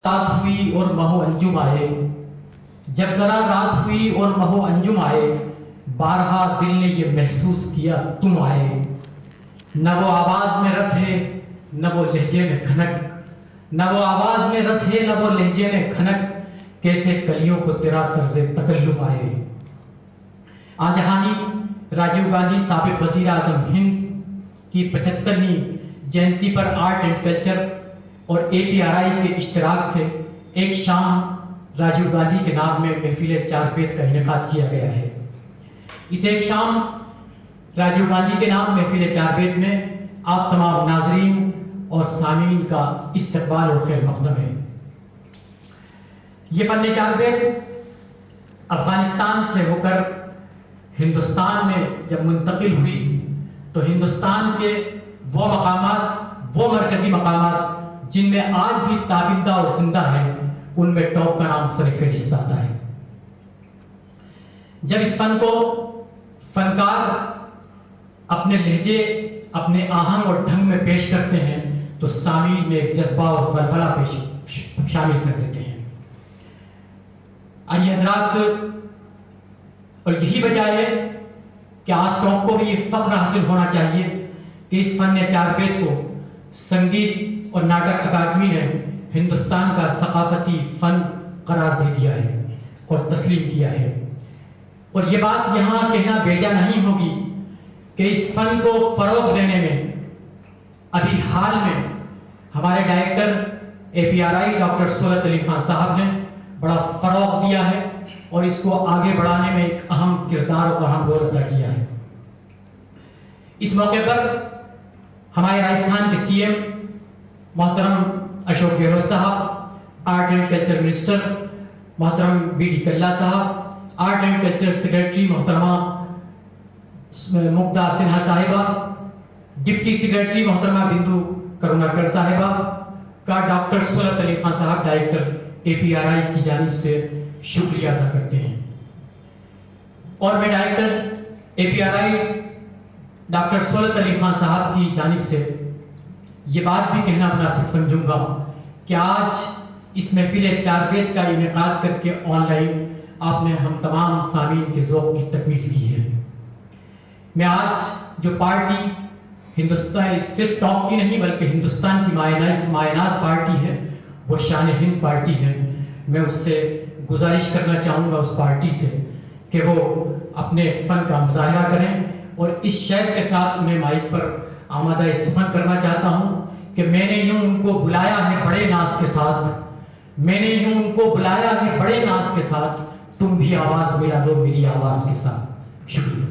रात हुई और महो अंजुम आए, जब जरा रात हुई और महो अंजुम आए, बारहा दिल ने ये महसूस किया तुम आए। न वो आवाज में रस है न वो लहजे में खनक, न वो आवाज में रस है न वो लहजे में खनक, कैसे कलियों को तेरा तर्ज़े तकल्लुम आए। आजहानी राजीव गांधी साबिक वजीर आजम हिंद की 75वीं जयंती पर आर्ट एंड कल्चर और APRI के इश्तिराक से एक शाम राजीव गांधी के नाम में महफिल चारपेट का इनेकाद किया गया है। इस एक शाम राजीव गांधी के नाम महफिल चारपेट में आप तमाम नाजरीन और सामीन का इस्तकबाल और खैर मकदम है। ये फन चारपेट अफगानिस्तान से होकर हिंदुस्तान में जब मुंतकिल हुई तो हिंदुस्तान के वो मकामात, वो मरकजी मकामात जिनमें आज भी ताबिंदा और जिंदा है, उनमें टॉप का नाम सर-ए-फहरिस्त आता है। जब इस फन को फनकार अपने लहजे, अपने आहंग और ढंग में पेश करते हैं तो सामीन में एक जज्बा और बलबला पेश शामिल कर देते हैं। आइए हज़रात, और यही वजह है कि आज टॉप को भी ये फख्र हासिल होना चाहिए कि इस फन चारपेट को संगीत और नाटक अकादमी ने हिंदुस्तान का सकाफती फन करार दे दिया है और तस्लीम किया है। और ये बात यहाँ कहना बेजा नहीं होगी कि इस फन को फरोग देने में अभी हाल में हमारे director APRI doctor Sohrat Ali Khan साहब ने बड़ा फरोग दिया है और इसको आगे बढ़ाने में एक अहम किरदार और अहम रोल अदा किया है। इस मौके पर हमारे राजस्थान के CM मोहतरम अशोक गहलोत साहब, आर्ट एंड कल्चर मिनिस्टर मोहतरम BD कल्ला साहब, आर्ट एंड कल्चर सेक्रेटरी मोहतरमा मुग्धा सिन्हा साहिबा, डिप्टी सेक्रेटरी मोहतरमा बिंदु करुणाकर साहिबा का डॉक्टर सोहरत अली खान साहब डायरेक्टर APRI की जानिब से शुक्रिया अदा करते हैं। और मैं director APRI doctor Sohrat Ali Khan साहब की जानिब से ये बात भी कहना मुनासिब समझूंगा कि आज इस महफिल चारपेट का इनेकाद करके ऑनलाइन आपने हम तमाम सामीन के ज़ौक़ की तकमील की है। मैं आज जो पार्टी हिंदुस्तान सिर्फ टॉप की नहीं बल्कि हिंदुस्तान की मायनाज पार्टी है, वो शान हिंद पार्टी है, मैं उससे गुजारिश करना चाहूँगा उस पार्टी से कि वो अपने फ़न का मुजाहरा करें। और इस शेर के साथ उन्हें माइक पर आमादा सुखन करना चाहता हूँ कि मैंने यूं उनको बुलाया है बड़े नाज के साथ, मैंने यूं उनको बुलाया है बड़े नाज के साथ, तुम भी आवाज़ मिला दो मेरी आवाज़ के साथ। शुक्रिया।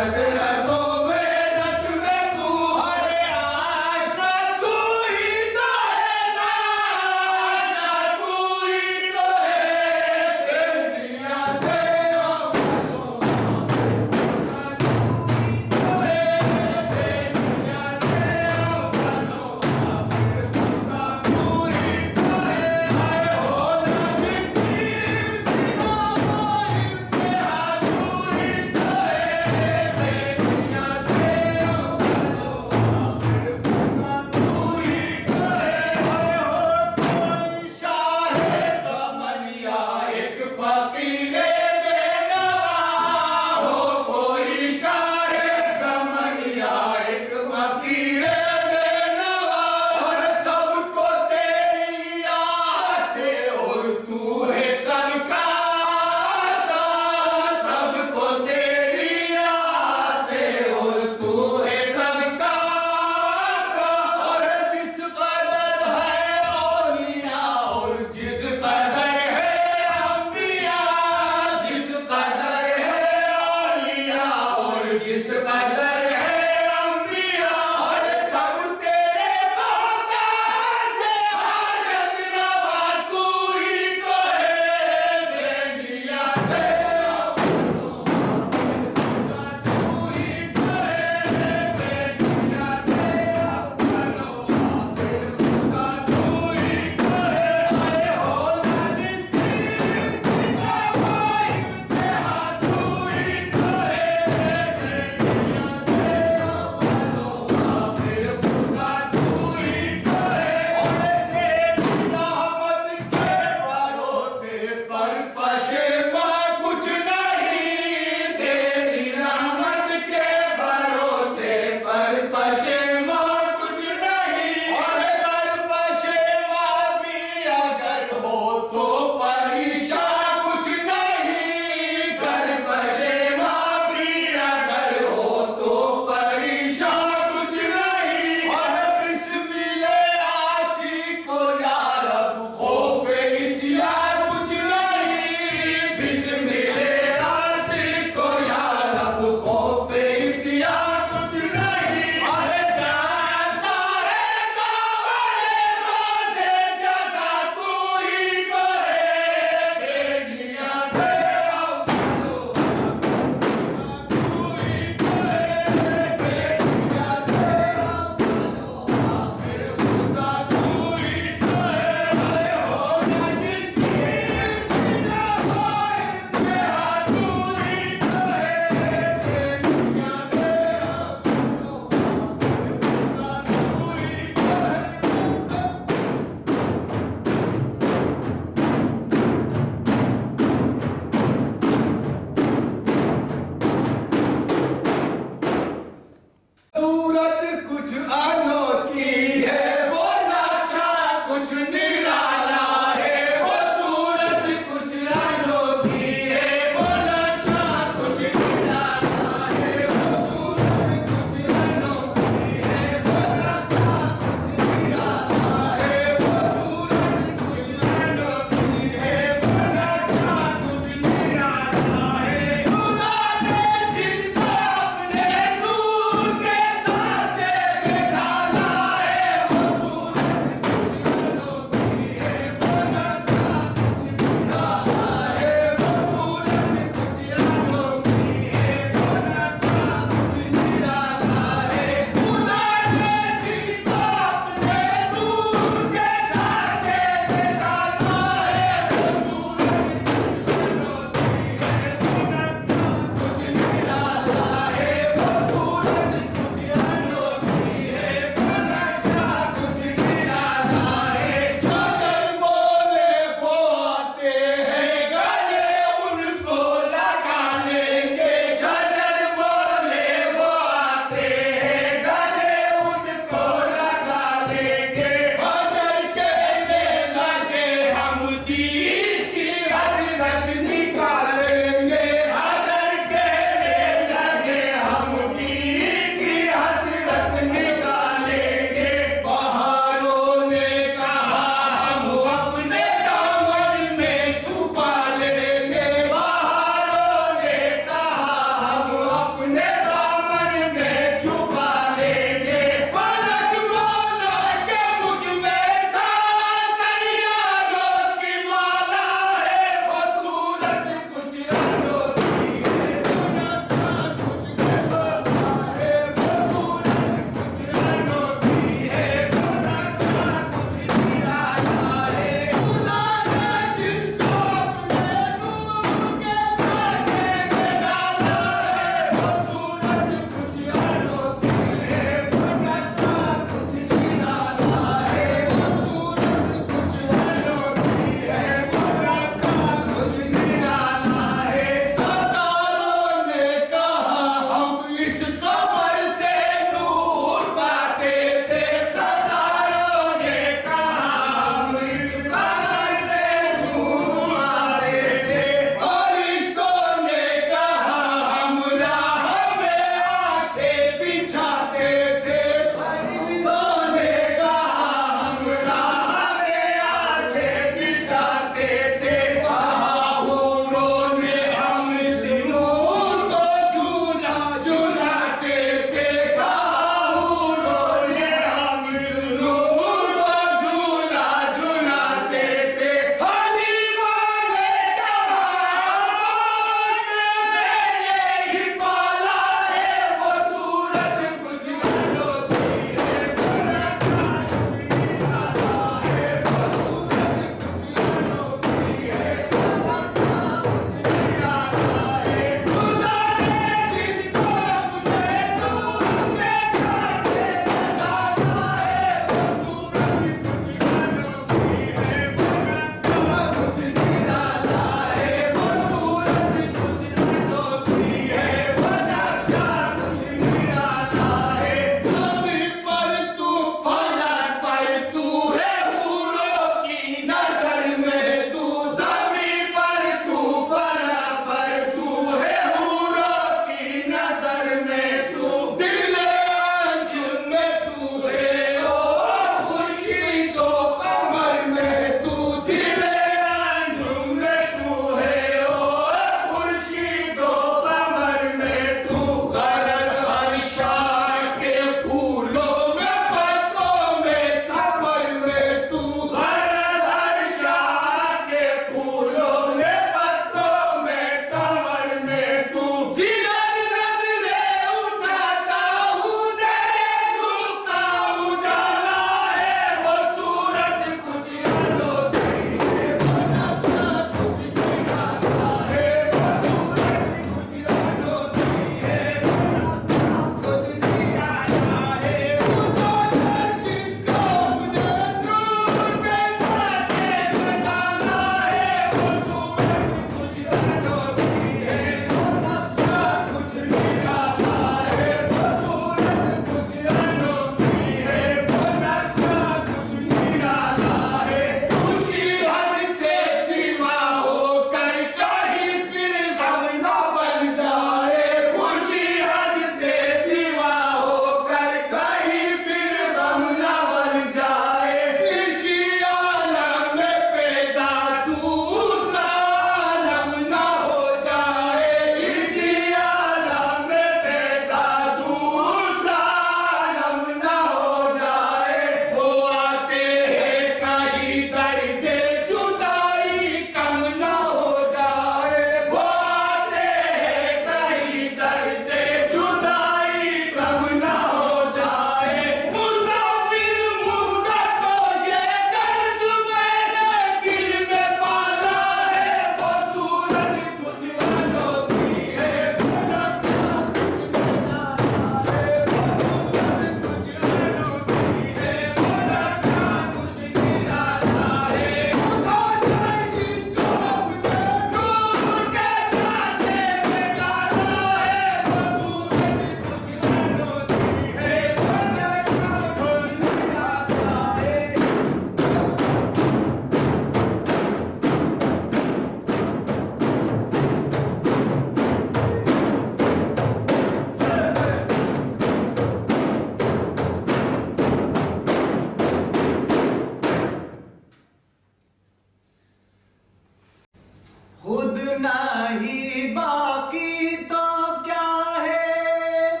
खुद नहीं बाकी तो क्या है,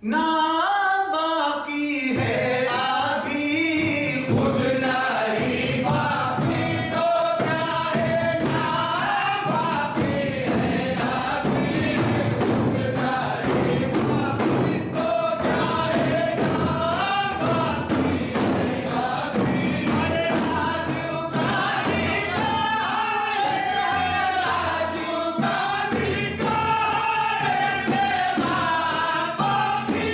ना बाकी है अभी। खुद नहीं बाकी तो क्या है, ना बाकी है अभी। खुद नहीं बाकी तो क्या है, ना बाकी है अभी। अरे राजीव गांधी का है, राजीव गांधी का है, मेरा बाकी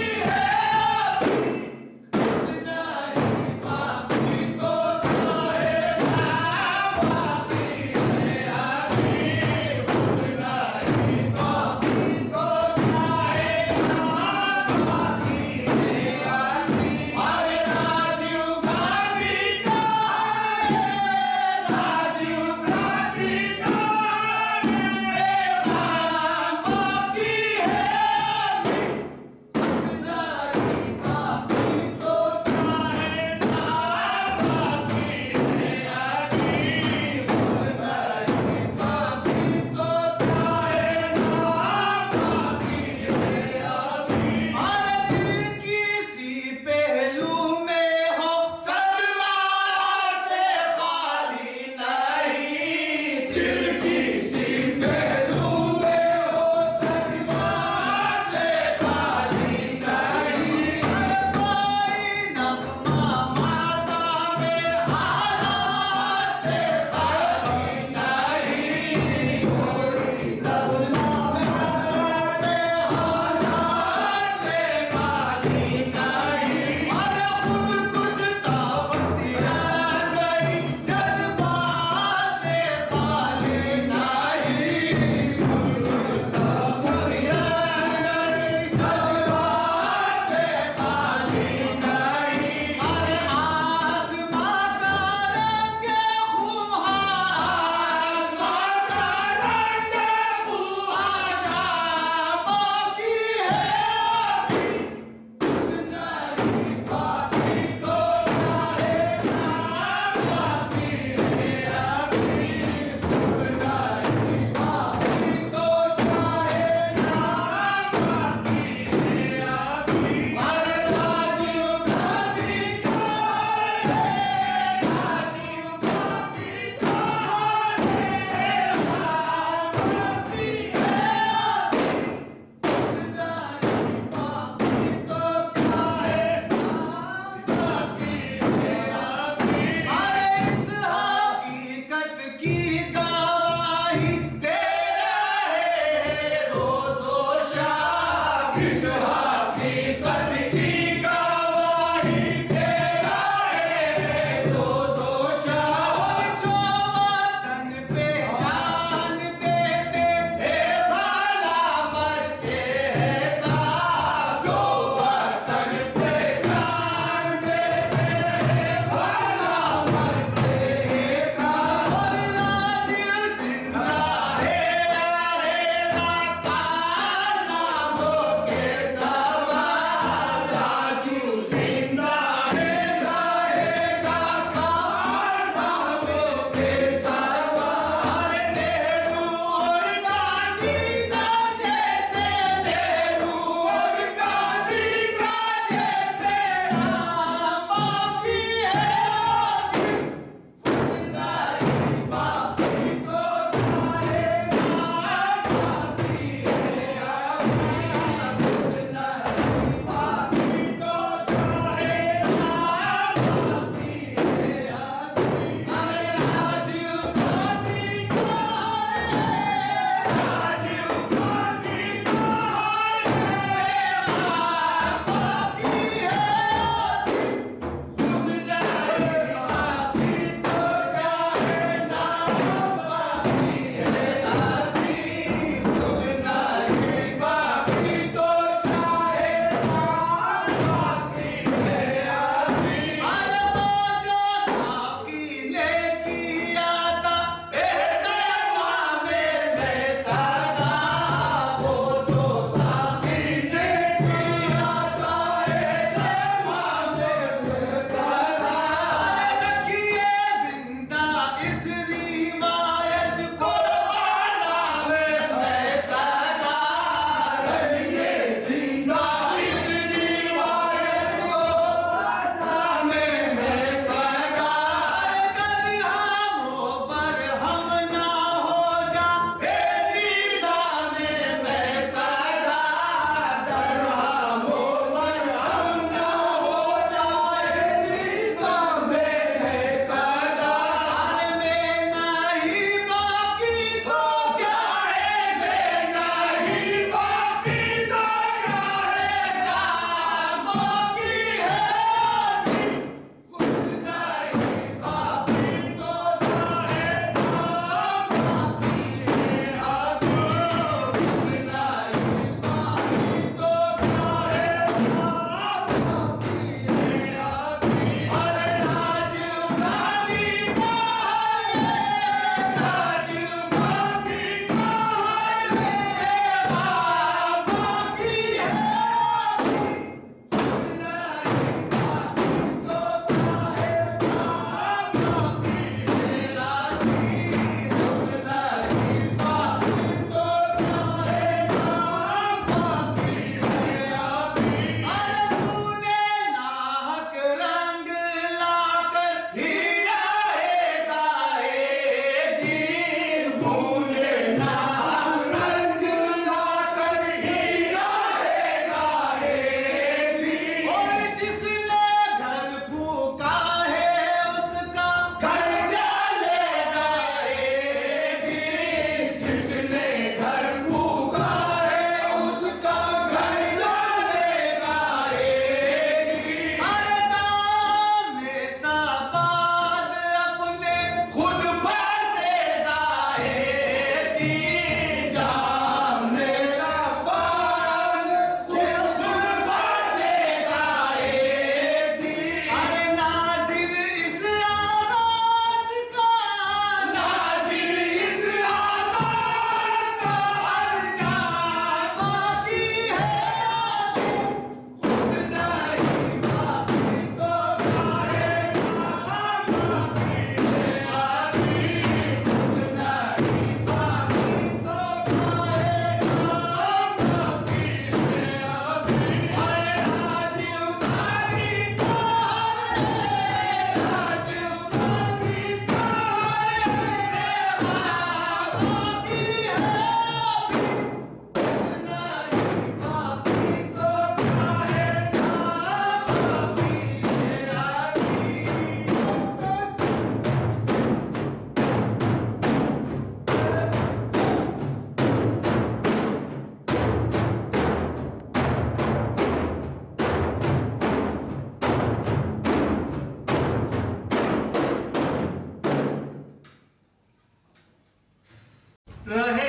रहे